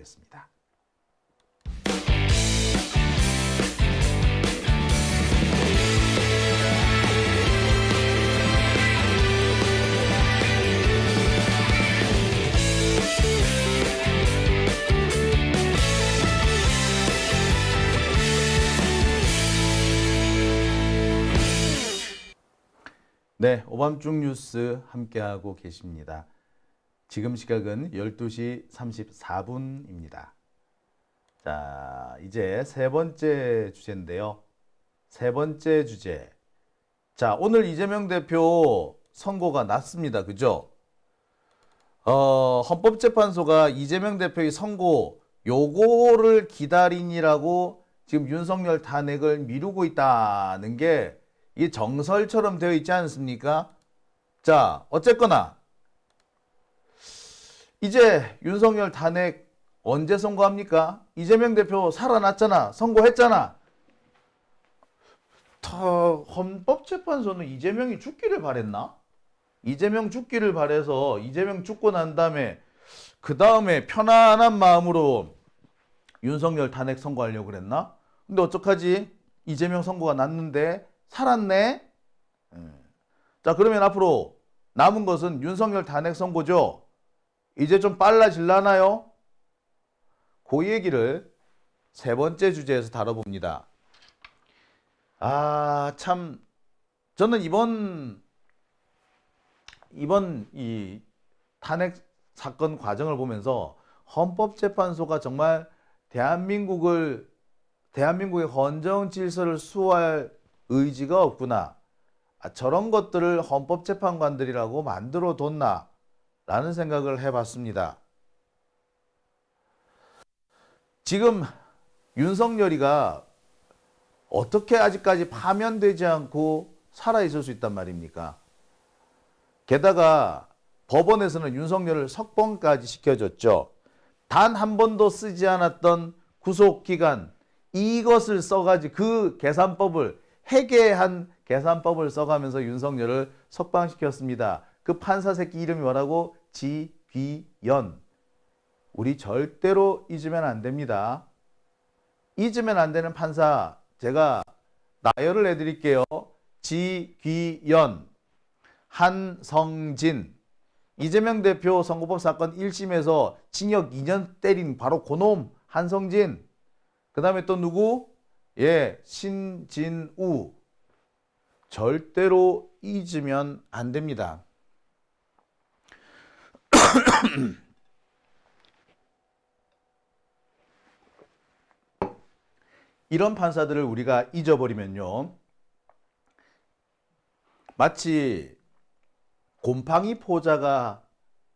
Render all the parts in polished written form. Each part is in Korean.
보겠습니다. 네, 오밤중 뉴스 함께하고 계십니다. 지금 시각은 12시 34분입니다. 자, 이제 세 번째 주제인데요. 세 번째 주제. 자, 오늘 이재명 대표 선고가 났습니다. 그죠? 헌법재판소가 이재명 대표의 선고 요거를 기다리느라고 지금 윤석열 탄핵을 미루고 있다는 게 이 정설처럼 되어 있지 않습니까? 자, 어쨌거나 이제 윤석열 탄핵 언제 선고합니까? 이재명 대표 살아났잖아. 선고했잖아. 헌법재판소는 이재명이 죽기를 바랬나? 이재명 죽기를 바래서 이재명 죽고 난 다음에 그 다음에 편안한 마음으로 윤석열 탄핵 선고하려고 그랬나? 근데 어떡하지? 이재명 선고가 났는데 살았네? 자, 그러면 앞으로 남은 것은 윤석열 탄핵 선고죠? 이제 좀 빨라질라나요? 그 얘기를 세 번째 주제에서 다뤄봅니다. 아, 참, 저는 이번 이 탄핵 사건 과정을 보면서 헌법재판소가 정말 대한민국의 헌정 질서를 수호할 의지가 없구나. 아, 저런 것들을 헌법재판관들이라고 만들어 뒀나? 라는 생각을 해봤습니다. 지금 윤석열이가 어떻게 아직까지 파면되지 않고 살아있을 수 있단 말입니까? 게다가 법원에서는 윤석열을 석방까지 시켜줬죠. 단 한 번도 쓰지 않았던 구속기간, 이것을 써가지고 그 계산법을 해계한 계산법을 써가면서 윤석열을 석방시켰습니다. 그 판사 새끼 이름이 뭐라고? 지귀연. 우리 절대로 잊으면 안 됩니다. 잊으면 안 되는 판사 제가 나열을 해드릴게요. 지귀연, 한성진, 이재명 대표 선거법 사건 1심에서 징역 2년 때린 바로 그놈 한성진. 그 다음에 또 누구? 예, 신진우. 절대로 잊으면 안 됩니다. 이런 판사들을 우리가 잊어버리면요, 마치 곰팡이 포자가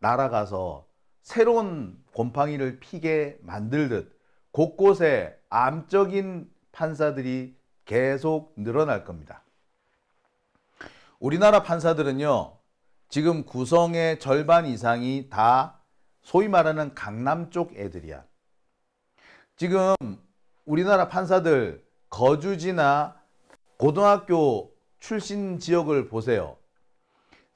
날아가서 새로운 곰팡이를 피게 만들듯 곳곳에 암적인 판사들이 계속 늘어날 겁니다. 우리나라 판사들은요, 지금 구성의 절반 이상이 다 소위 말하는 강남 쪽 애들이야. 지금 우리나라 판사들 거주지나 고등학교 출신 지역을 보세요.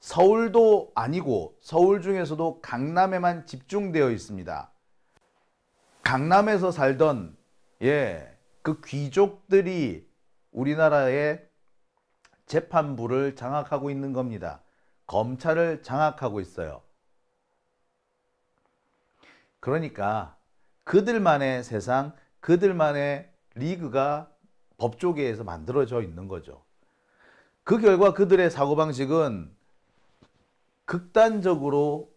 서울도 아니고 서울 중에서도 강남에만 집중되어 있습니다. 강남에서 살던 그 귀족들이 우리나라의 재판부를 장악하고 있는 겁니다. 검찰을 장악하고 있어요. 그러니까 그들만의 세상, 그들만의 리그가 법조계에서 만들어져 있는 거죠. 그 결과 그들의 사고방식은 극단적으로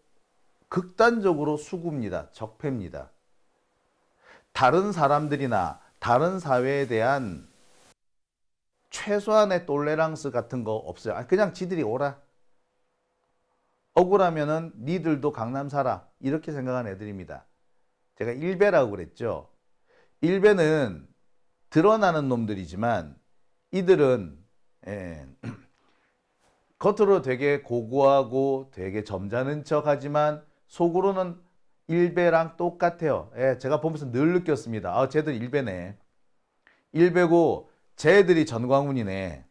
수구입니다. 적폐입니다. 다른 사람들이나 다른 사회에 대한 최소한의 톨레랑스 같은 거 없어요. 그냥 지들이 오라. 억울하면은 니들도 강남 살아. 이렇게 생각하는 애들입니다. 제가 일베라고 그랬죠. 일베는 드러나는 놈들이지만 이들은 겉으로 되게 고고하고 되게 점잖은 척 하지만 속으로는 일베랑 똑같아요. 제가 보면서 늘 느꼈습니다. 아, 쟤들 일베네. 일베고 쟤들이 전광훈이네.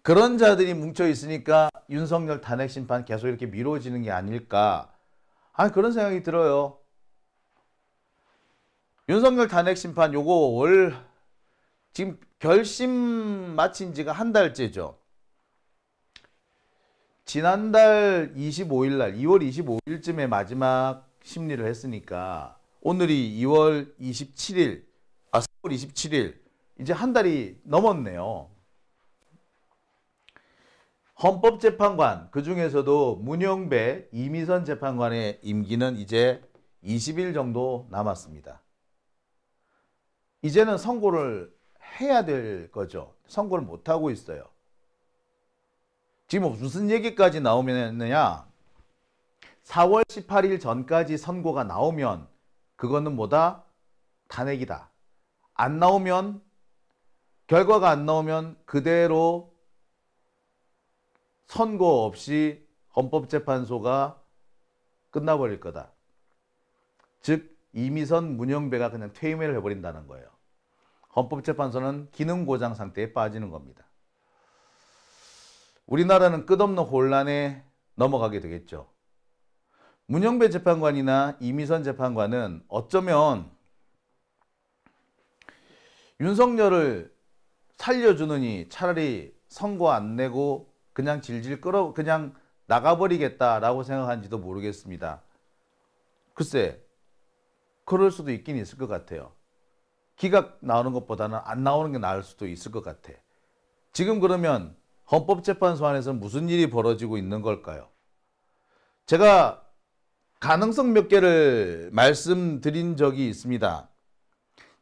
그런 자들이 뭉쳐 있으니까 윤석열 탄핵 심판 계속 이렇게 미뤄지는 게 아닐까. 그런 생각이 들어요. 윤석열 탄핵 심판 요거 지금 결심 마친 지가 한 달째죠. 지난달 25일 날 2월 25일쯤에 마지막 심리를 했으니까 오늘이 2월 27일, 4월 27일 이제 한 달이 넘었네요. 헌법재판관 그중에서도 문영배, 이미선 재판관의 임기는 이제 20일 정도 남았습니다. 이제는 선고를 해야 될 거죠. 선고를 못하고 있어요. 지금 무슨 얘기까지 나오면냐, 4월 18일 전까지 선고가 나오면 그거는 뭐다? 탄핵이다. 안 나오면, 결과가 안 나오면 그대로 선고 없이 헌법재판소가 끝나버릴 거다. 즉 이미선, 문영배가 그냥 퇴임을 해버린다는 거예요. 헌법재판소는 기능고장 상태에 빠지는 겁니다. 우리나라는 끝없는 혼란에 넘어가게 되겠죠. 문영배 재판관이나 이미선 재판관은 어쩌면 윤석열을 살려주느니 차라리 선고 안 내고 그냥 질질 끌어 그냥 나가버리겠다라고 생각한지도 모르겠습니다. 글쎄, 그럴 수도 있긴 있을 것 같아요. 기각 나오는 것보다는 안 나오는 게 나을 수도 있을 것 같아. 지금 그러면 헌법재판소 안에서 무슨 일이 벌어지고 있는 걸까요? 제가 가능성 몇 개를 말씀드린 적이 있습니다.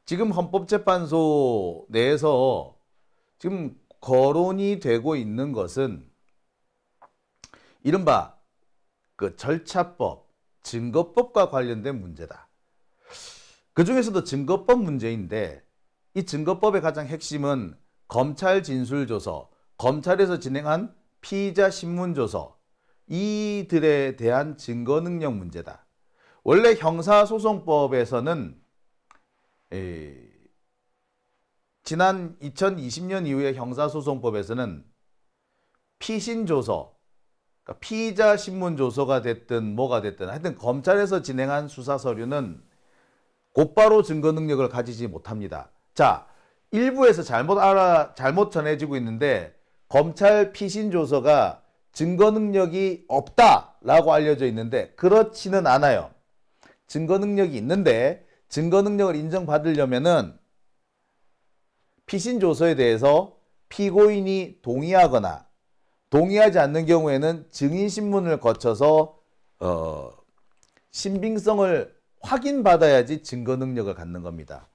지금 헌법재판소 내에서 지금 거론이 되고 있는 것은 이른바 그 절차법, 증거법과 관련된 문제다. 그 중에서도 증거법 문제인데 이 증거법의 가장 핵심은 검찰 진술조서, 검찰에서 진행한 피의자 신문조서, 이들에 대한 증거 능력 문제다. 원래 형사소송법에서는 지난 2020년 이후에 형사소송법에서는 피신조서, 그러니까 피의자 신문조서가 됐든 뭐가 됐든 하여튼 검찰에서 진행한 수사서류는 곧바로 증거 능력을 가지지 못합니다. 자, 일부에서 잘못 전해지고 있는데 검찰 피신조서가 증거 능력이 없다라고 알려져 있는데 그렇지는 않아요. 증거 능력이 있는데 증거 능력을 인정받으려면은 피신조서에 대해서 피고인이 동의하거나 동의하지 않는 경우에는 증인신문을 거쳐서 신빙성을 확인받아야지 증거 능력을 갖는 겁니다.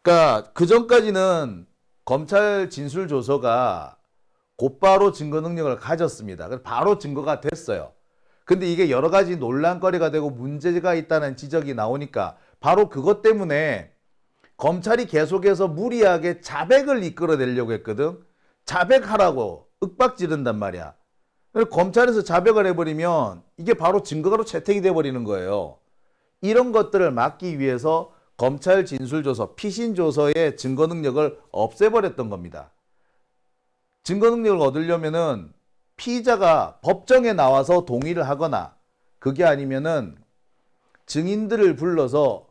그러니까 그 전까지는 검찰 진술조서가 곧바로 증거 능력을 가졌습니다. 그래서 바로 증거가 됐어요. 근데 이게 여러 가지 논란거리가 되고 문제가 있다는 지적이 나오니까 바로 그것 때문에 검찰이 계속해서 무리하게 자백을 이끌어내려고 했거든. 자백하라고 윽박 지른단 말이야. 검찰에서 자백을 해버리면 이게 바로 증거로 채택이 돼버리는 거예요. 이런 것들을 막기 위해서 검찰 진술조서, 피신조서의 증거 능력을 없애버렸던 겁니다. 증거 능력을 얻으려면은 피의자가 법정에 나와서 동의를 하거나 그게 아니면은 증인들을 불러서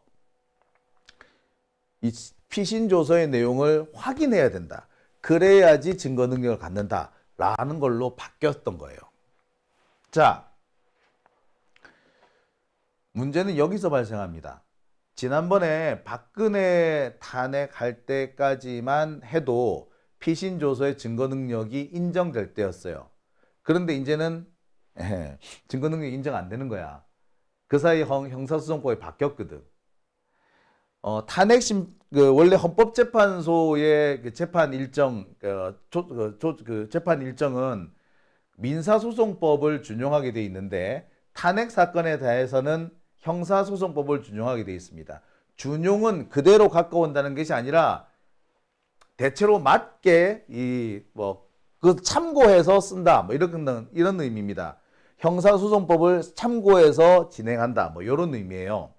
이 피신조서의 내용을 확인해야 된다. 그래야지 증거 능력을 갖는다라는 걸로 바뀌었던 거예요. 자, 문제는 여기서 발생합니다. 지난번에 박근혜 탄핵할 때까지만 해도 피신조서의 증거 능력이 인정될 때였어요. 그런데 이제는 증거 능력이 인정 안 되는 거야. 그 사이 형사소송법이 바뀌었거든. 원래 헌법재판소의 그 재판 일정, 재판 일정은 민사소송법을 준용하게 돼 있는데 탄핵 사건에 대해서는 형사소송법을 준용하게 돼 있습니다. 준용은 그대로 갖고 온다는 것이 아니라 대체로 맞게 그 참고해서 쓴다. 이런 의미입니다. 형사소송법을 참고해서 진행한다. 이런 의미예요.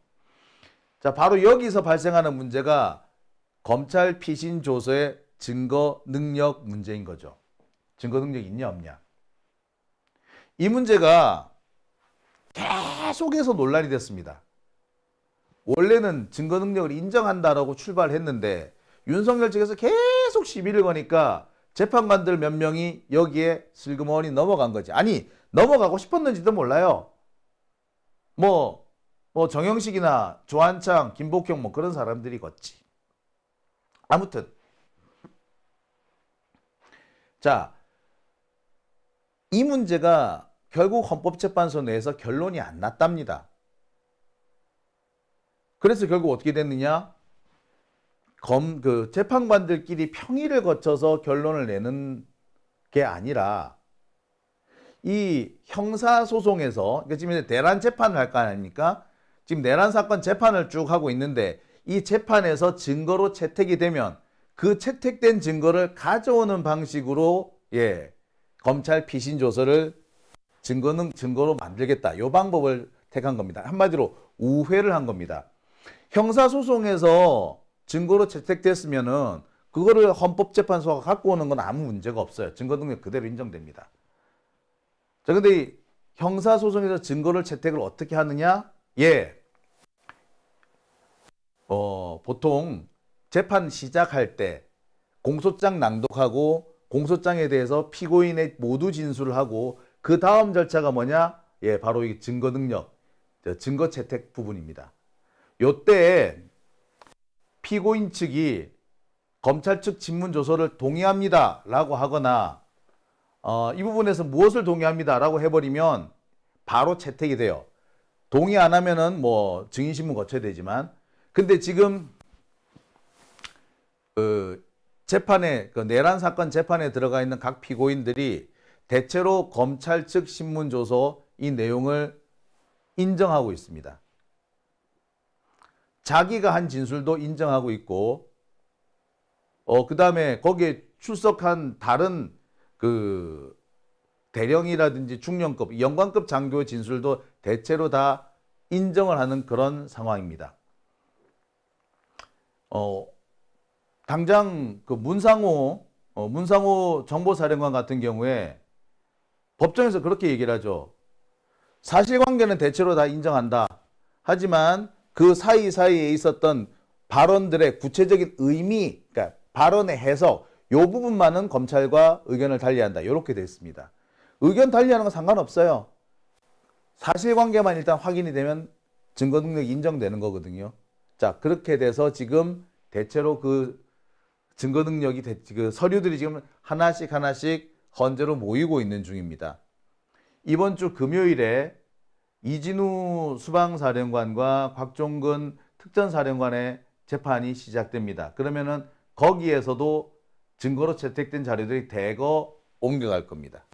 자, 바로 여기서 발생하는 문제가 검찰 피신 조서의 증거 능력 문제인 거죠. 증거 능력이 있냐 없냐. 이 문제가 계속해서 논란이 됐습니다. 원래는 증거 능력을 인정한다라고 출발했는데 윤석열 측에서 계속 시비를 거니까 재판관들 몇 명이 여기에 슬그머니 넘어간 거지. 아니, 넘어가고 싶었는지도 몰라요. 뭐 정영식이나 조한창, 김복형 뭐 그런 사람들이 걷지. 아무튼 자, 이 문제가 결국 헌법재판소 내에서 결론이 안 났답니다. 그래서 결국 어떻게 됐느냐? 재판관들끼리 평의를 거쳐서 결론을 내는 게 아니라 이 형사소송에서, 그러니까 지금 내란 재판을 할 거 아닙니까? 지금 내란 사건 재판을 쭉 하고 있는데 이 재판에서 증거로 채택이 되면 그 채택된 증거를 가져오는 방식으로 검찰 피신 조서를 증거로 만들겠다. 이 방법을 택한 겁니다. 한마디로 우회를 한 겁니다. 형사소송에서 증거로 채택됐으면은 그거를 헌법재판소가 갖고 오는 건 아무 문제가 없어요. 증거 능력 그대로 인정됩니다. 자, 근데 이 형사소송에서 증거를 채택을 어떻게 하느냐? 보통 재판 시작할 때 공소장 낭독하고 공소장에 대해서 피고인의 모두 진술을 하고 그 다음 절차가 뭐냐? 바로 이 증거 능력, 증거 채택 부분입니다. 요때 피고인 측이 검찰 측 신문 조서를 동의합니다 라고 하거나 이 부분에서 무엇을 동의합니다 라고 해버리면 바로 채택이 돼요. 동의 안 하면은 뭐 증인신문 거쳐야 되지만, 근데 지금 재판에, 내란 사건 재판에 들어가 있는 각 피고인들이 대체로 검찰 측 신문 조서 이 내용을 인정하고 있습니다. 자기가 한 진술도 인정하고 있고, 그 다음에 거기에 출석한 다른 대령이라든지 중령급, 영관급 장교 진술도 대체로 다 인정을 하는 그런 상황입니다. 당장 문상호 정보사령관 같은 경우에 법정에서 그렇게 얘기를 하죠. 사실관계는 대체로 다 인정한다. 하지만 그 사이사이에 있었던 발언들의 구체적인 의미, 그러니까 발언의 해석, 이 부분만은 검찰과 의견을 달리한다. 이렇게 됐습니다. 의견 달리하는 건 상관없어요. 사실관계만 일단 확인이 되면 증거 능력이 인정되는 거거든요. 자, 그렇게 돼서 지금 대체로 그 증거 능력이 그 서류들이 지금 하나씩 헌재로 모이고 있는 중입니다. 이번 주 금요일에 이진우 수방사령관과 곽종근 특전사령관의 재판이 시작됩니다. 그러면은 거기에서도 증거로 채택된 자료들이 대거 옮겨갈 겁니다.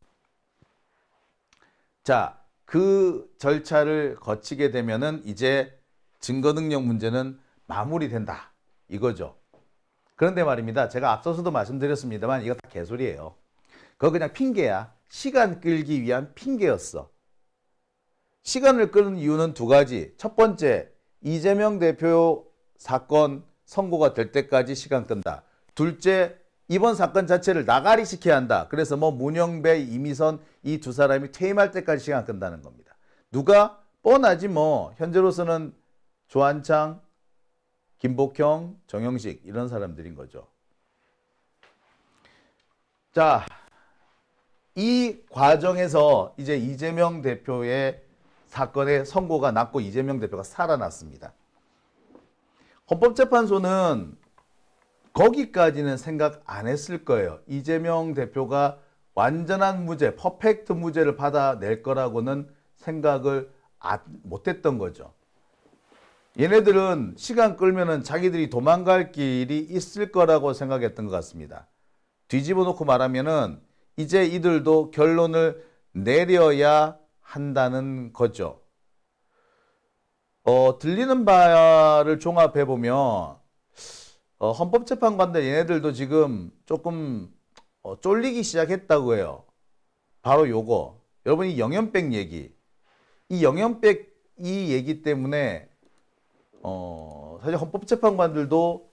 자, 그 절차를 거치게 되면은 이제 증거 능력 문제는 마무리된다. 이거죠. 그런데 말입니다. 제가 앞서서도 말씀드렸습니다만 이거 다 개소리예요. 그거 그냥 핑계야. 시간 끌기 위한 핑계였어. 시간을 끄는 이유는 두 가지. 첫 번째, 이재명 대표 사건 선고가 될 때까지 시간 끈다. 둘째, 이번 사건 자체를 나가리 시켜야 한다. 그래서 문영배, 이미선 이 두 사람이 퇴임할 때까지 시간 끈다는 겁니다. 누가? 뻔하지 뭐. 현재로서는 조한창, 김복형, 정영식 이런 사람들인 거죠. 자, 이 과정에서 이제 이재명 대표의 사건의 선고가 났고 이재명 대표가 살아났습니다. 헌법재판소는 거기까지는 생각 안 했을 거예요. 이재명 대표가 완전한 무죄, 퍼펙트 무죄를 받아낼 거라고는 생각을 못했던 거죠. 얘네들은 시간 끌면은 자기들이 도망갈 길이 있을 거라고 생각했던 것 같습니다. 뒤집어 놓고 말하면은 이제 이들도 결론을 내려야 한다는 거죠. 들리는 바를 종합해 보면 헌법재판관들 얘네들도 지금 조금 쫄리기 시작했다고 해요. 바로 요거. 여러분 이 영연백 얘기. 이 영연백 이 얘기 때문에 사실 헌법재판관들도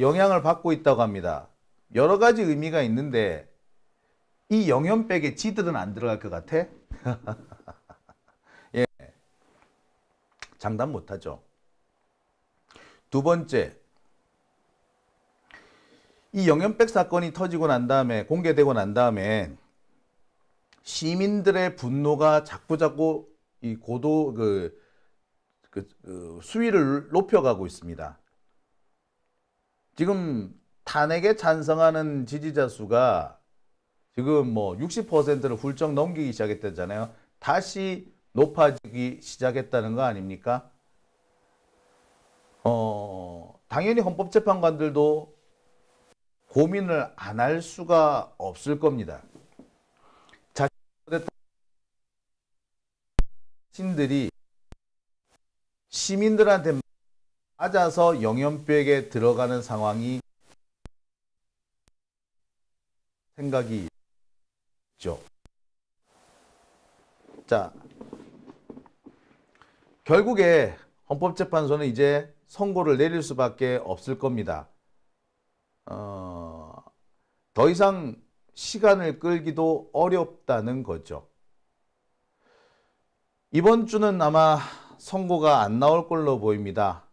영향을 받고 있다고 합니다. 여러 가지 의미가 있는데 이 영연백에 지들은 안 들어갈 것 같아? 예, 장담 못하죠. 두 번째, 이 영연백 사건이 터지고 난 다음에, 공개되고 난 다음에 시민들의 분노가 자꾸자꾸 이 고도 수위를 높여가고 있습니다. 지금 탄핵에 찬성하는 지지자 수가 지금 뭐 60%를 훌쩍 넘기기 시작했다잖아요. 다시 높아지기 시작했다는 거 아닙니까? 당연히 헌법재판관들도 고민을 안 할 수가 없을 겁니다. 자신들이 시민들한테 맞아서 영연백에 들어가는 상황이 생각이 있죠. 자, 결국에 헌법재판소는 이제 선고를 내릴 수밖에 없을 겁니다. 더 이상 시간을 끌기도 어렵다는 거죠. 이번 주는 아마 선고가 안 나올 걸로 보입니다.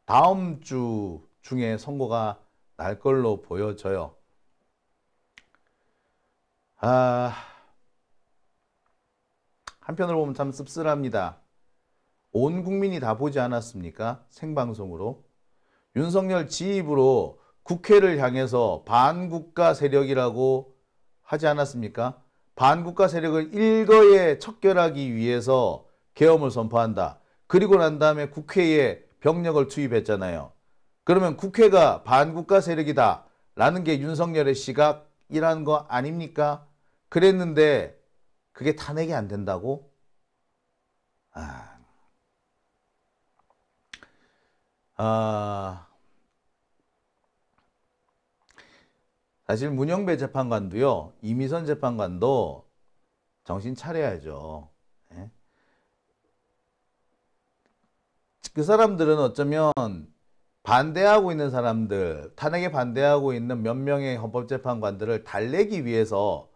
다음 주 중에 선고가 날 걸로 보여져요. 한편으로 보면 참 씁쓸합니다. 온 국민이 다 보지 않았습니까? 생방송으로. 윤석열 지휘부로 국회를 향해서 반국가 세력이라고 하지 않았습니까? 반국가 세력을 일거에 척결하기 위해서 계엄을 선포한다. 그리고 난 다음에 국회에 병력을 투입했잖아요. 그러면 국회가 반국가 세력이다 라는 게 윤석열의 시각이라는 거 아닙니까? 그랬는데 그게 탄핵이 안 된다고? 사실 문영배 재판관도요, 이미선 재판관도 정신 차려야죠. 예? 그 사람들은 어쩌면 반대하고 있는 사람들, 탄핵에 반대하고 있는 몇 명의 헌법재판관들을 달래기 위해서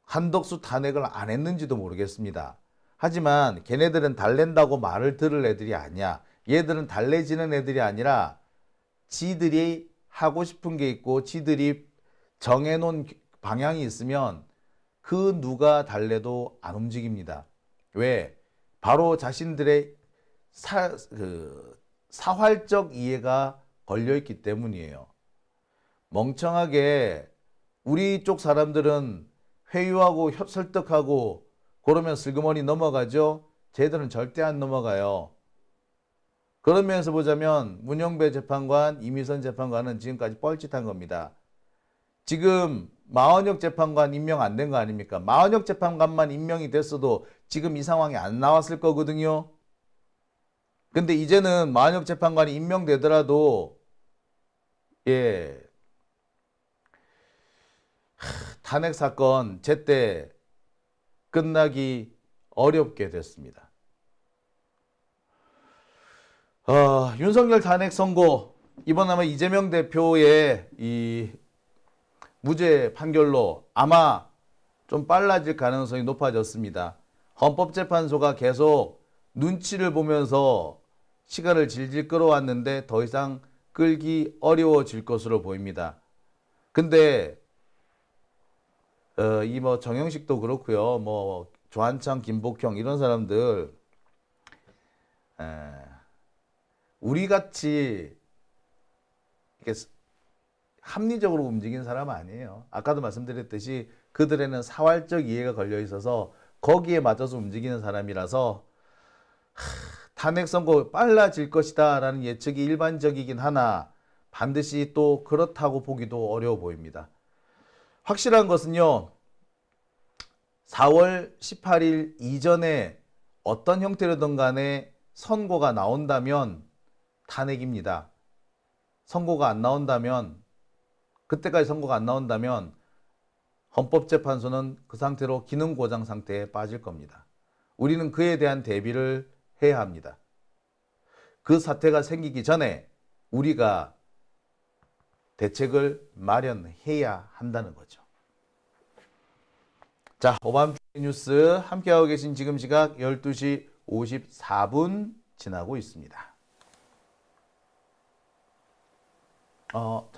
한덕수 탄핵을 안 했는지도 모르겠습니다. 하지만 걔네들은 달랜다고 말을 들을 애들이 아니야. 얘들은 달래지는 애들이 아니라 지들이 하고 싶은 게 있고 지들이 정해놓은 방향이 있으면 그 누가 달래도 안 움직입니다. 왜? 바로 자신들의 사활적 이해가 걸려있기 때문이에요. 멍청하게 우리 쪽 사람들은 회유하고 설득하고 그러면 슬그머니 넘어가죠. 쟤들은 절대 안 넘어가요. 그런 면에서 보자면 문영배 재판관, 이미선 재판관은 지금까지 뻘짓한 겁니다. 지금 마원혁 재판관 임명 안 된 거 아닙니까? 마원혁 재판관만 임명이 됐어도 지금 이 상황이 안 나왔을 거거든요. 근데 이제는 마원혁 재판관이 임명되더라도 탄핵 사건 제때 끝나기 어렵게 됐습니다. 윤석열 탄핵 선고, 이번 아마 이재명 대표의 이 무죄 판결로 아마 좀 빨라질 가능성이 높아졌습니다. 헌법재판소가 계속 눈치를 보면서 시간을 질질 끌어왔는데 더 이상 끌기 어려워질 것으로 보입니다. 근데 이 뭐 정영식도 그렇고요. 뭐 조한창, 김복형 이런 사람들 우리같이 이렇게 합리적으로 움직이는 사람 아니에요. 아까도 말씀드렸듯이 그들에는 사활적 이해가 걸려 있어서 거기에 맞춰서 움직이는 사람이라서 탄핵 선고 빨라질 것이다 라는 예측이 일반적이긴 하나 반드시 또 그렇다고 보기도 어려워 보입니다. 확실한 것은요, 4월 18일 이전에 어떤 형태로든 간에 선고가 나온다면 탄핵입니다. 선고가 안 나온다면, 그때까지 선고가 안 나온다면 헌법재판소는 그 상태로 기능고장 상태에 빠질 겁니다. 우리는 그에 대한 대비를 해야 합니다. 그 사태가 생기기 전에 우리가 대책을 마련해야 한다는 거죠. 자, 오밤주의 뉴스 함께하고 계신 지금 시각 12시 54분 지나고 있습니다. 어,